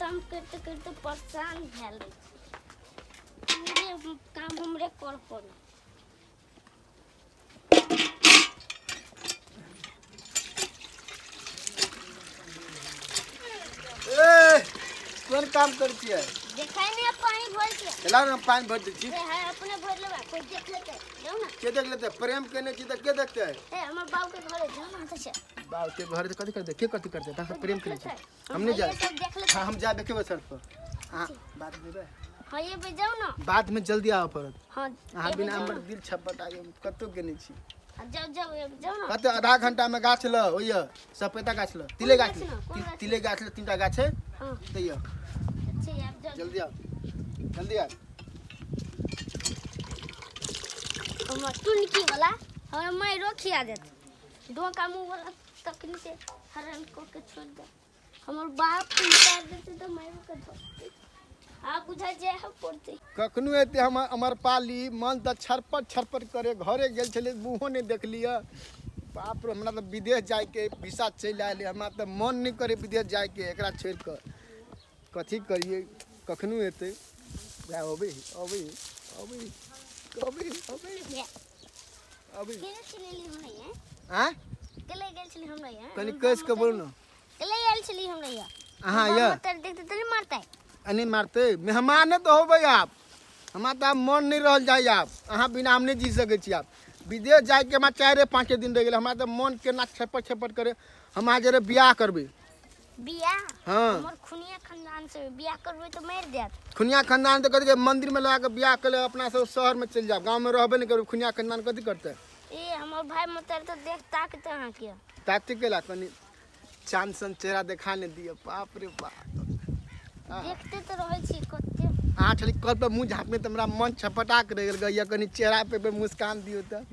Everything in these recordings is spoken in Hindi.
काम करते करते परेशान भेल पूरे काम हमरे कर पड़े। कौन काम करती है? देखाई नहीं पानी भर के चला ना पानी भर दी छी। है अपने भर लेबा कोई देख लेते जाओ ना। के देख लेते? प्रेम केने छी त के देखते है? हमर बाबू के घरे जाओ ना से बाबू के घर त कथि करते? के कथि करते? ता प्रेम करे छी। हम नहीं जाए। सब देख लेते। हां हम जाए देखे सर पर। हां बात देबे। हां ये पे जाओ ना। बाद में जल्दी आओ परत। हां हां बिना हमर दिल छपटाई कतो गेने छी। जाओ ना। कते आधा घंटा में गाछ ल ओय सपेता गाछ ल तिले गाछ तिले गाछ ल तीनटा गाछ है। हां तैयो अच्छे आप जाओ जल्दी आओ जल्दी आ। हम टुनकी वाला हम मैं रोखिया देत डोका मुंह वाला तकनी से हरण को के छोड़ दे। हमर बाप उतार देते तो मैं के छोड़ आप बुझा जे हम पड़ते कखनो एते हम हमर पाली मन त छरपट करे घरे गेल छले मुंहो नहीं देखलिए। बाप रे हमरा त विदेश जाय के वीसा चल आले हमरा त मन नहीं करे विदेश जाय के एकरा छोड़ के कथि करिए कखनो एते अबे अबे अबे अबे अबे अबे केने चलेली हम नहीं है हां केले गेल छली हम नहीं है कनी कस के बोल न केले आयल छली हम नहीं है। हां या तर देखते तनी मारता है अनी मारते मेहमान तो होबे आप हमरा त मन नहीं रहल जाय आप अहाँ बिना हम नहीं जी सके छी। आप विदेश जाए के हमरा 4-5 दिन रह गेल हमरा त मन केना छपट करे हम आज रे बियाह करबे। बियाह हां हमर खुनिया खानदान से बियाह करबे तो मार देत। खुनिया खानदान तो कथि के मंदिर में लगा के बियाह कर ले अपना सब शहर में चल जाओ गांव में रहबे नहीं करू खुनिया खानदान कथि करते? ए हमर भाई मतर तो देख ताक त अहाँ के ताकते केला कनी चांद सन चेहरा देखा ने दिए बाप रे बाप देखते तो रहे छी कते आ छली कल पे मुंह झाप में तमरा मन छपटा के रह गया कनी चेहरा पे मुस्कान दियो त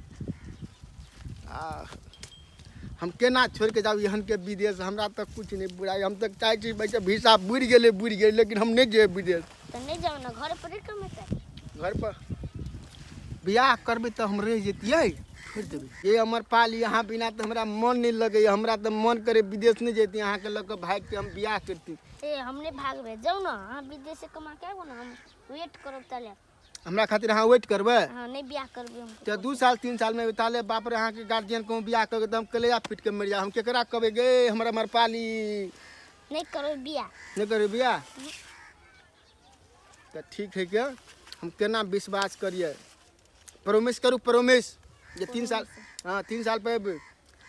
हम केना छोड़ के जाऊ यहन के विदेश हमरा तक कुछ नहीं बुराई हम तक चाहे छी बैठे भिसा बुड़ गेले लेकिन हम नहीं जे विदेश तो नहीं जाओ ना घर पर कमेते घर पर बियाह करबे तो हम रह जतिए छोड़ देबे। ये हमर पाली यहाँ बिना तो हमरा मन नहीं लगे हमरा तो मन करे विदेश नहीं जेती यहाँ के लग भाग के हम बियाह करती। ए हमने भागबे जाओ ना हां विदेश से कमा के आबो ना हम वेट करब तले हमरा खातिर हाँ वेट करबे। हां नहीं बियाह करबे हम तो 2 साल 3 साल में बिताले बाप रे यहाँ के गार्जियन को बियाह कर के हम कलेजा फिट के मर जा हम केकरा कहबे गे हमरा मर पाली नहीं करो बियाह नहीं करे बियाह तो ठीक है क्या हम केना विश्वास करिए प्रॉमिस करू प्रॉमिस ये 3 साल हाँ 3 साल पे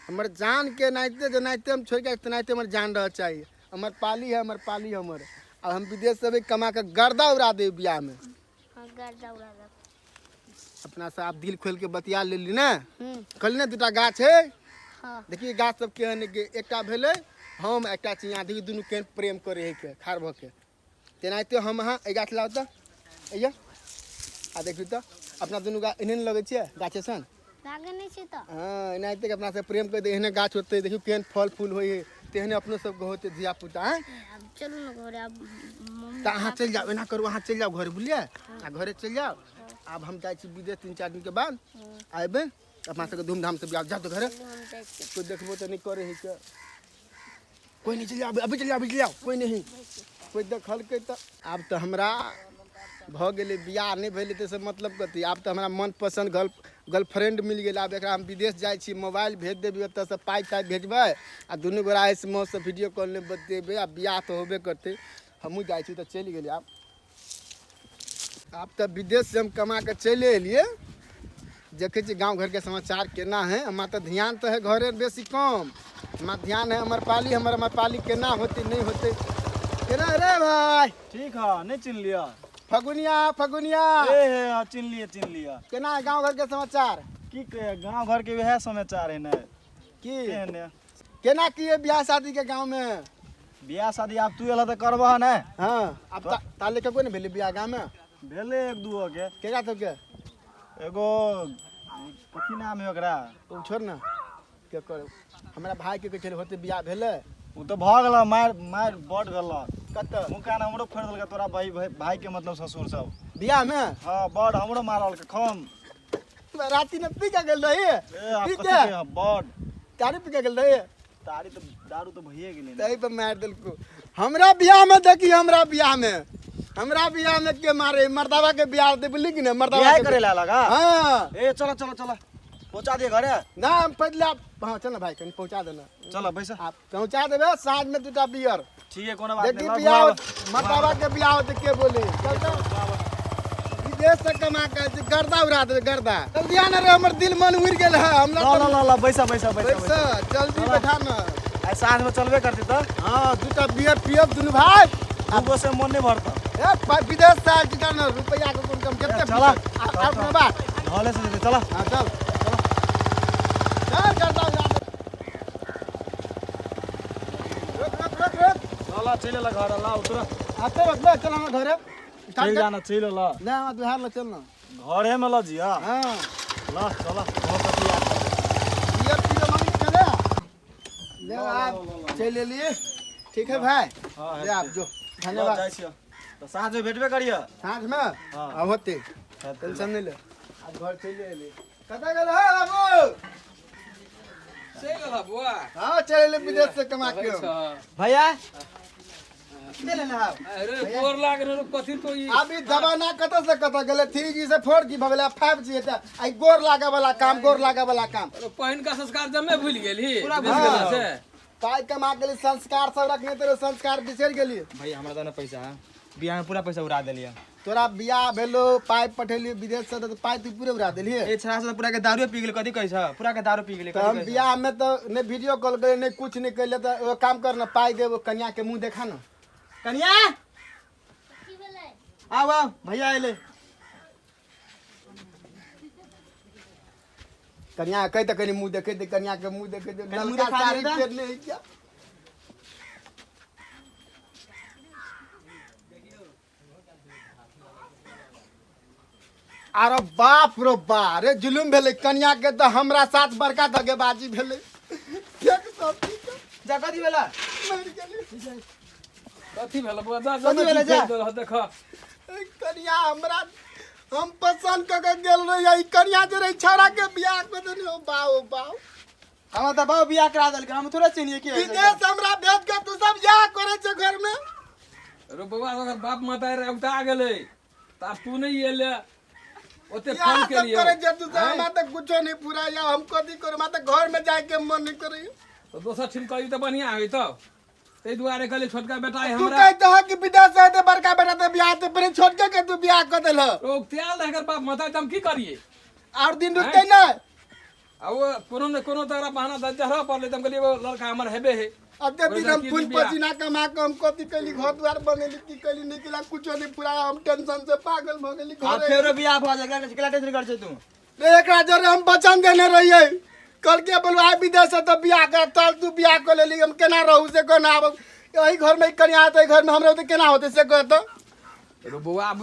हमर जान के नाइते हम छोड़ के तनाइते हमर जान रह चाहिए हमर पाली है हमर अब हम विदेश से भी कमा के गर्दा उड़ा दे बियाह में। हां गर्दा उड़ा दे अपना से आप दिल खोल के बतिया लेली ना कल ने 2टा गाछ है। हां देखिए गाछ सब केहन के एकटा भेले हम एकटा चिया देखिए दुनू केहन प्रेम करे है के खार भ के तेनाइते हम अहाँ ए गाछ लाओ त अइया आ देखियो त अपना दुनू गा एहन लगे छै गाछे सन लागे नहीं छै त हां एनाइते के अपना से प्रेम कर दे एहने गाछ होते देखियो केहन फल फूल होय है तेहने अपनो सब के होते धिया पुता हैं। अब चलो ना घरे अब त अहाँ चल जाओ एना करू अहाँ चल जाओ घर बुलिए आ घरे चल जाओ अब हम जाय छी विदेश 3-4 दिन के बाद आबे अपना सब के धूमधाम से बियाह जाओ तो घरे कोई देखबो तो नहीं करे है के कोई नहीं चल जाओ अभी चल जाओ कोई नहीं कोई देखल के तो अब तो हमरा भ गेले बियाह नहीं भेले ते से मतलब कथी अब तो हमरा मन पसंद गर्लफ्रेंड मिल गेल। अब एकरा हम विदेश जाय छी मोबाइल भेज देबे ओत से पाई भेजबे आ दुनू गोरा ऐसे मौत से वीडियो कॉल में बतेबे आ बियाह तो होबे करते हमहू जाय छी तो चल गेली। अब तो विदेश से हम कमा के चले एलिए देखे छी गांव घर के समाचार केना है हमरा तो ध्यान तो है घरे बेसी कम हमरा ध्यान है हमर पाली केना होते नहीं होते केना रे भाई ठीक है नहीं चिन लिया फगुनिया ए चिन लिया केना है गांव घर के समाचार की कहे गांव घर के वह समाचार है ना की केने केना किए बियाह शादी के गांव में बियाह शादी आप तू एला त करबह ना। हां अब ताले के कोई नहीं भेले बियाह गांव में भेले 1-2 के केरा तो के एगो कथी नाम है ओकरा तू छोड़ ना के कर हमरा भाई के चले होते बियाह भेले उ तो भ गेल मार बड गेल कत मुकान हमरो फोड़ देलक तोरा भाई के मतलब ससुर सब बियाह में हां बड हमरो मारल के खम राती में पी के गेल रही ए आप कथी के बड तारी पी के गेल रही तारी तो दारू तो भइए गेले तई पे मार देलको। हमरा बियाह में देखी, हमरा बियाह में के मारे मर्दावा के बियाह दे बोली कि ना मर्दावा बियाह के करे ला लगा। हां ए चलो चलो चलो पहुंचा दे घरे। ना हम पहले हां चल ना भाई कहीं पहुंचा देना। चलो पैसा आप पहुंचा देबे साँझ में दूटा बियर। ठीक है कोनो बात देखी नहीं। बियाह मर्दावा के बियाह होते के बोले चल चल विदेश से कमा के गर्दा उड़ा दे गर्दा। जल्दी आना रे हमर दिल मन उड़ गेल है हमरा। ला ला ला पैसा पैसा पैसा जल्दी बैठा ना। ऐ साथ में चलबे करती तो। हां दूटा बियर पियब दुनु भाई। दूगो से मन नहीं भरता। ए विदेश से आके जाना रुपया के कौन कम कितने चला अपना बात हॉले से चला। हां चल चल गर्दा उड़ा दे। रुक चला चले ला घर ला उतर। आते वक्त ले चल हम घरे चल जाना चल ला ना हम बिहार ले चलना। घरे में ला जी हां हां ला चला बहुत बढ़िया। बियर पियो मम्मी चले ले आप चले लिए ठीक है भाई। हां ले आप जो धन्यवाद। जाय छियो तो साँझ में भेटबे करियो। साँझ में हाँ। अब होते टेंशन नहीं ले आज घर चले ले कता गेल है बाबू। चल ला बुआ। हां चले ले विदेश से कमा के भैया ले लेना आप। अरे बोर लाग रहो कथि तो ई अभी जमाना कत से कत गेले 3G से 4G भगले 5G है त आई गोर लागे वाला काम पहिन का संस्कार जमे भूल गेली पूरा विदेश भूल गेला गेल। से। पाई कमा के लिए संस्कार सब रखने तेरे संस्कार बिसर गेली। भाई हमरा तो ना पैसा बियाह में पूरा पैसा उड़ा देलिए। तोरा बियाह भेलो पाई पठेली विदेश से तो पाई तू पूरे उड़ा देली। ए छरा से पूरा के दारू पी गेले कथि कहै छ पूरा के दारू पी गेले तो हम बियाह में तो ने वीडियो कॉल करे ने कुछ नहीं कैले तो वो काम कर ना पाई के वो कन्या के मुंह देखा ना। कन्या आओ आओ भैया आइले। कन्या कह तो कहीं मुंह देखे दे कन्या के मुंह देखे दे मुंह ललका दिखा साड़ी दे तो। पहनले है क्या। अरे बाप रो बा रे जुलुम भेले कन्या के तो हमरा साथ बड़का दगेबाजी भेले। एक सब जगती बेला मर गेले। कथि भेल बुआ जा कथि भेल जा? देख कन्या हमरा हम पसंद क के गेल रही कन्या जे रही छौड़ा के बियाह कर देनी हो बाओ बाओ। हम त बाबू बियाह करा देलके हम थोड़ा चिनिए के विदेश हमरा भेज के तू सब या करे छ घर में। अरे बुआ अगर बाप माता रे उठा गेले ता तू नहीं एले ओते या फोन सब के लिए करे जे तू सब हमरा त कुछो नहीं पूरा या हम कथि कर हमरा त घर में जाए के मन नहीं करे। तो दोसर ठिन करी त बढ़िया होई त तै दुआरे कहले छोटका बेटा है तू हमरा कहत हो कि विदेश से ते बड़का बेटा ते बियाह ते पर छोड़ के तू बियाह कर देल लोग त्याल रहकर बाप माता हम की करिए। और दिन रुकते ना। अब वो कोनो न कोनो तरह बहाना दजरा पर ले तुम कहलिए वो लड़का हमर हेबे है। अते दिन हम फूल पसीना कमा के हम कथि कैली घर द्वार बनेली की कैली निकला कुछो नहीं पूरा हम टेंशन से पागल भ गेली आ घर। फेरो बियाह भ जाएगा किला टेंशन कर छ तू। रे एकरा जरे हम वचन देने रहिए कल के बोलवा विदेश से तो बियाह कर तल तू बियाह कर लेली हम केना रहू से कोना अब यही घर में कन्या आते घर में हमरा तो केना होते से कह तो। अरे बुआ अब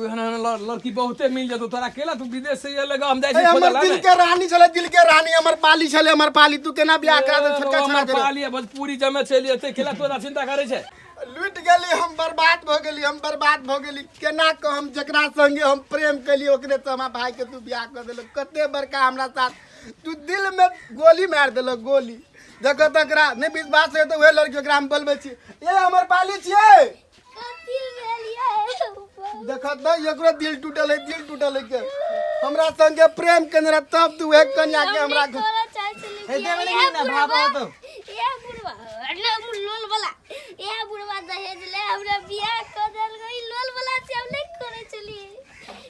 लड़की बहुते मिल जतो तोरा केला तू विदेश से ये लगा हम जाई ए, छी हमर खोजला दिल नहीं। के रानी छले दिल के रानी हमर पाली छले हमर पाली तू केना बियाह करा दे छोटका हमर छोरा के। पालिए भोजपुरी जमे चलिए ते केला तोरा चिंता करे छे। लूट गेली हम बर्बाद भ गेली केना क हम जकरा संगे हम प्रेम कैली ओकरे तो हमरा भाई के तू बियाह कर देल कते बड़का हमरा साथ तू दिल में गोली मार देल गोली जगह तकरा नहीं विश्वास है तो वह लड़की ओकरा हम बोलबे छी ये हमर पाली छिए कथि भेलिए देखत न एकरो दिल टूटल है के हमरा संगे प्रेम केने रह तब तू एक कन्या के हमरा हे दे वाले ना भाबा तो ये बुढ़वा अरे लोल वाला ये बुढ़वा दहेज ले हमरा बियाह कर देल गई लोल वाला से हम नहीं करे चलिए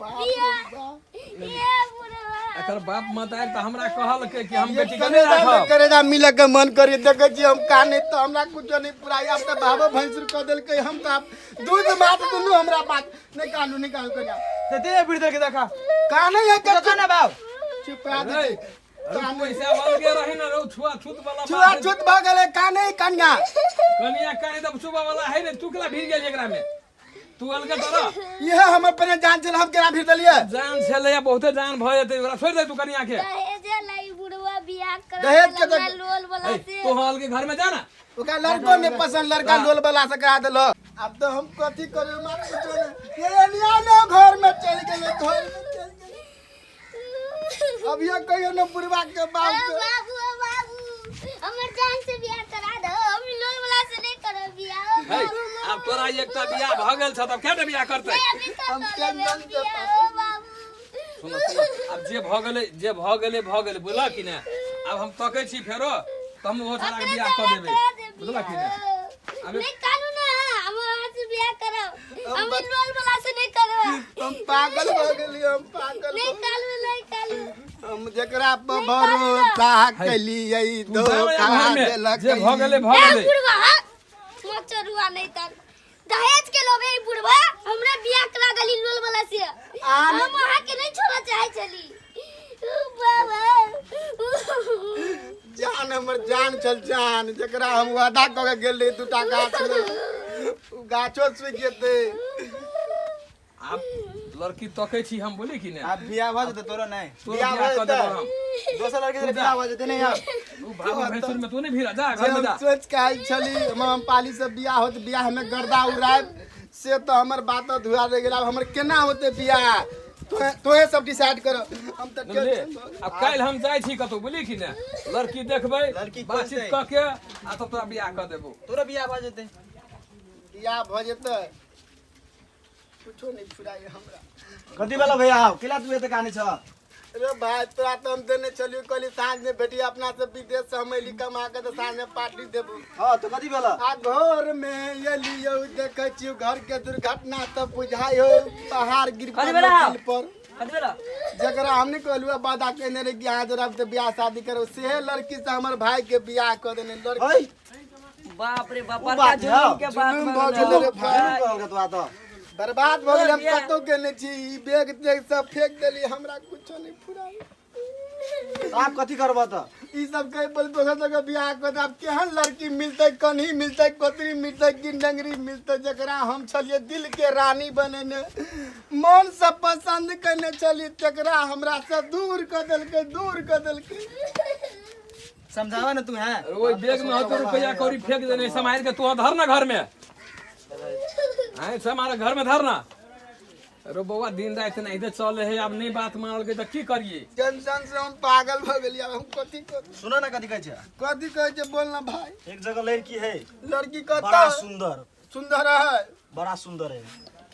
बियाह ये बुढ़वा एकर बाप माता त हमरा कहल के कि हम ये बेटी के नहीं राखब। करेजा मिले के मन करी देखे छी हम काने तो हमरा कुछो नहीं पुराई अब त बाबा भैंसुर क देल के हम त दूध मात दुनु हमरा बात निकाल कन्या ते दे बिरदर के देखा काने है के देखा ना बाप चुप आ दे अरे पैसा वाल के रही ना रो छुआ छूत वाला छुआ छूत भ गेले काने कन्या कनिया काहे तब सुबह वाला है रे तू केला भीड़ गेल एकरा में तू अलग डर ये हमर पने जान चल हम केना फिर दलिए जान छले या बहुते जान भ जेते ओकरा छोड़ दे तू कनिया के। दहेज लाई बुढ़वा बियाह कर दहेज के तो- लोल वाला ए, से तू हॉल के घर में जा ना ओका लड़को ने पसंद लड़का लोल वाला से करा देलो अब तो हम कथि करे मार कुछो नहीं ये निया घर में चल गेले अब ये कहियो न बुढ़वा के बाप बाबू बाबू हमर जान से बियाह करा दो है अब तोरा एकटा बियाह भ गेल छ तब केटा बियाह करतै हम टेंशन से सुनो सुनो अब जे भ गेलै बुझला कि ने अब हम तकै छी फेरो त हम ओ छोरा के बियाह क देबै बुझला कि ने अबे नहीं कानून है हम वहां से बियाह करो हम लोल वाला से नहीं करो हम पागल हो गेली हम पागल नहीं कानून नहीं कानून हम जकरा पर भरोसा कलियै धोखा देलक जे भ गेलै ए बुढ़वा मचरुआ नहीं तर दहेज के लोग है बुढ़वा हमरा बियाह करा गली लोल वाला से हम वहां के नहीं छोड़ा चाहे चली बाबा जान हमर जान चल जान जकरा हम वादा क के गेल रही दूटा गाछ में उ गाछो सूख जेते अब लड़की तकै छी हम बोली कि ने अब बियाह भ जते तोरा नहीं तोर बियाह क देबो हम दोसर लड़के से बियाह भ जते नहीं अब उ बाबू भैंसुर में तू नहीं भीरा जा जे घर में हम जा सोच के आइल छली हम पाली से बियाह होत बियाह में गर्दा उड़ाय से तो हमर बात धुआ रह गेल अब हमर केना होते बियाह तोहे सब डिसाइड करो हम त ले अब काल हम जाय छी कतो बोली कि ने लड़की देखबै लड़की बातचीत खोजतै। क के आ तब तोरा बियाह क देबो तोरा बियाह भ जते बियाह भ जेते कुछो नहीं फुराई हमरा कथी वाला भैया आओ किला तू एते कहानी छ अरे भाई तोरा तो हम देने चलियो कल साँझ में बेटी अपना से विदेश से हम अली कमा के तो साँझ में पार्टी देबू हां तो कथी वाला आ घर में ये लियो देखे छी घर के दुर्घटना सब बुझायो पहाड़ गिर पर जकरा हमने कहलु वादा केने रे कि आज रब तो बियाह शादी करो से लड़की से हमर भाई के बियाह कर देने लड़की ओए बाप रे बाप उ बड़का बात जुलूम के बात जुलूम में भ गेलै रे भाई कहल के तू आ बर्बाद भ गेल हम कतो केने छी ई बैग तेग सब फेंक देली हमरा कुछो नहीं फुराई आप कथी करबा त ई सब कहे बोल दोसर जगह बियाह कर अब केहन लड़की मिलते कन्ही मिलते कोतरी मिलते कि डंगरी मिलते जकरा हम छलिए दिल के रानी बनेने मन से पसंद करने चली तकरा हमरा से दूर कर देलके समझावा ना तू है ओइ बैग में 100 रुपया कौड़ी फेंक देने समाज के तू धर ना घर में आए हमारा घर में धरना अरे बउआ दिन रात नहीं तो चल है अब नहीं बात मानल के तो की करिए टेंशन से हम पागल हो गेली अब हम कथी करी सुनो ना कथी कहै छै कथी कहे छै बोलना भाई एक जगह लड़की है लड़की बड़ा कता सुंदर सुंदर है बड़ा सुंदर है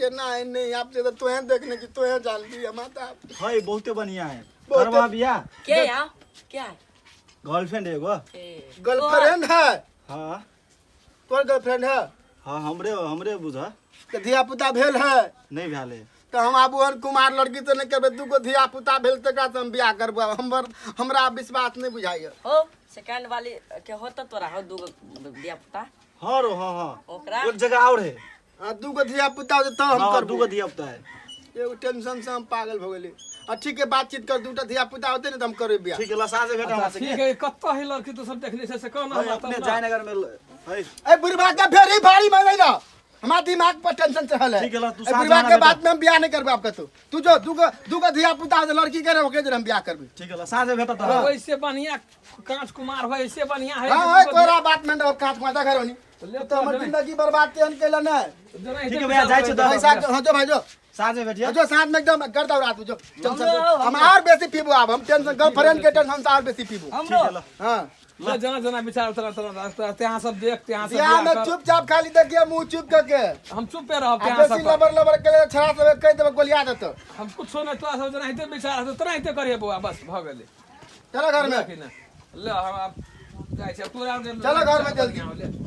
केना है नहीं आपसे तो तोहे देखने की तोहे जानती है माता है बहुते बढ़िया है बहुते- करवा बियाह के या क्या है गर्लफ्रेंड है एगो गर्लफ्रेंड है हां तोर गर्लफ्रेंड है हां हमरे बुझा तो धिया पुता भेल है नहीं भेले तो हम आबूहन कुमार लड़की तो नहीं करबे दूगो धिया पुता भेल तकरा से हम बियाह करबो हमरा विश्वास नहीं बुझाइए हो सेकंड वाली के होता तोरा हो दू दिया पुता हां रो हां ओकरा एक जगह और है हाँ दूगो धिया पुता हो तो हम हां करबो दूगो दिया होता है एगो टेंशन से हम पागल हो गेली ठीक है बातचीत कर दूटा धिया पुता होते ना तो हम करबे बियाह ठीक है लसाजे भेटा हमरा से ठीक है कत्ता है लड़की तो सब देखले से कौन है, अपने जयनगर में है ए बुढ़वा का फेरी भारी में नहीं ना हमारा दिमाग पर टेंशन से हल है ठीक है ला, तू ए साथ बुढ़वा जाना के बेटा। बात में हम बियाह नहीं करबे आपका तू जो दूगो धिया पुता हो लड़की करे ओके जो हम बियाह करबे ठीक है लसाजे भेटा तो वैसे बढ़िया कांच कुमार हो ऐसे बढ़िया है हां हां कोरा बात में ना काट माता घर होनी तो हमर जिंदगी बर्बाद केन केला ना ठीक है भैया जाय छै तो पैसा हां जो भाई जो साजे भेटिया जो साथ में एकदम कर दो रात जो टेंशन हम और बेसी पीबो अब हम टेंशन गर्लफ्रेंड के टेंशन से और बेसी पीबो ठीक है ला हां ले जना विचार त्यहाँ सब देख त्यहाँ सब बियाह में चुपचाप खाली देखिए मुंह चुप करके हम चुप पे रहो आ त्यहाँ बेसी सब लबर के छड़ा सब कह देबे गोलिया देतो हम कुछ नहीं तो सब जना हिते विचार तो तना हिते करिए बुआ बस भ गेले चलो घर में ले हम अब जाय छै पूरा चलो घर में जल्दी। ले